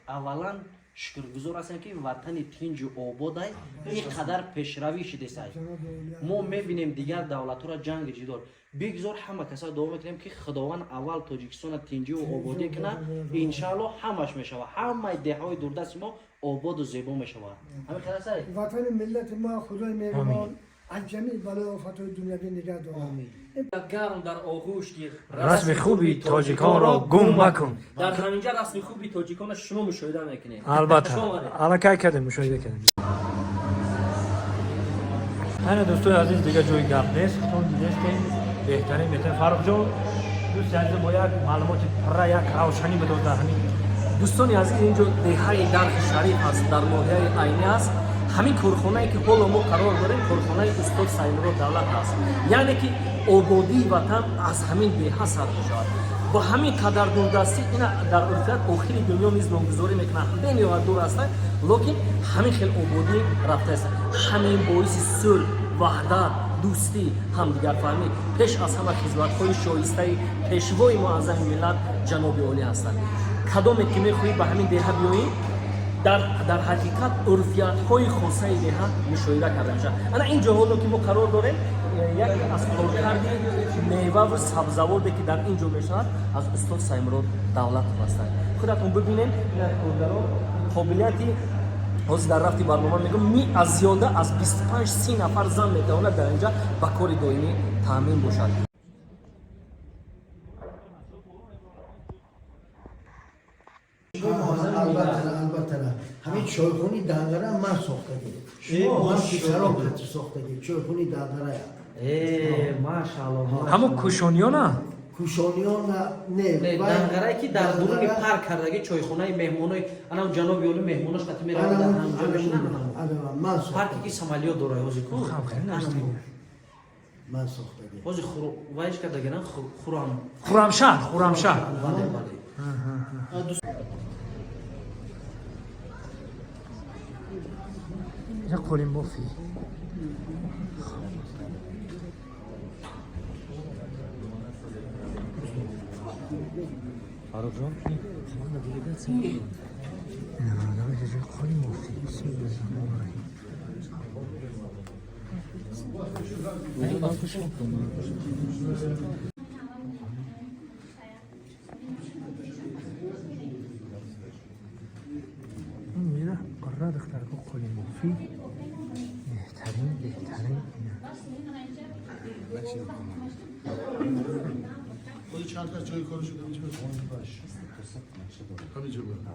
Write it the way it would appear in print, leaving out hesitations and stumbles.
اولا شکرگزار هستیم که وطن تنج و آباد اینقدر پیشروی شده است. ما میبینیم دیگر دولت را جنگ جدال بگذار همه کسا دعا میکنیم که خداوند اول تاجیکستان تنجی و آبادی کنه، انشالله همش میشود، همه دههای دوردست ما آباد و زیبا میشود. همین خلاص است. وطن ملت ما خدای مهربان از جمیع بلا و فتوح دنیوی نگه دار. آمین. گرم در آغوش گیر رسم خوبی تاجیکان را گم مکن. در همینجا رسم خوبی تاجیکان شما مشاهده میکنید. البته الان کی کردیم مشاهده کردیم. همه دوستای عزیز دیگه جای گپ نیست. چون دیدید که بهترین میتونه فرق جان دوست عزیز با یک معلومات پر یک روشنی بداد. همین دوستانی عزیز اینجا دهه درخ شریف است در ناحیه عینی است. همین کارخانه‌ای که حالا ما قرار داریم کارخانه استاد سایمرود دولت است. یعنی که آبادی وطن از همین دهه سر می‌شود. با همین قدر دوردستی اینا در عرفیت آخری دنیا نیز نامگذاری میکنند. بسیار دور هستند لیکن همین خیلی آبادی رفته است. همین باعث صلح، وحدت، دوستی، همدیگر فهمی پیش از همه خدمت‌های شایسته پیشوای معظم ملت جناب عالی هستند. کدامی که می‌خواهید به همین دهه بیایید در حقیقت عرفیت‌های خاصه دهه مشاهده کرده میشه. انا این جاها که ما قرار داریم یک از کارکرد میوه و سبزواتی که در اینجا میشود از استاد سایمرود دولت هستند. خودتون ببینید کارگران قابلیتی از در رفتی برنامه میگم می از زیاده از 25 30 نفر زن میتواند در اینجا به کار دائمی تامین باشد. البته همین چایخونی دنگره من ساختگی من پیشرام خطر ساختگی چایخونی دنگره ماشاءالله. همون کوشونیا نه کوشانیان نه دنگره که در درون پارک کردگی چایخونه مهمونای انا جناب عالی مهموناش قطع میره در همونجا میشینن. من پارکی که سمالیو داره حوزه کو من ساختگی حوزه وایش کردگی نه خرمشهر بله. اینجا قولیم بافی فاروق جان خواهد دیگه بسید نه نمیشه جای قولیم بافی بسم الله الرحمن الرحیم میره قرار اختار کو قولیم بافی بهترین خودی چند تا جای کار شده میشه باش همینجا بود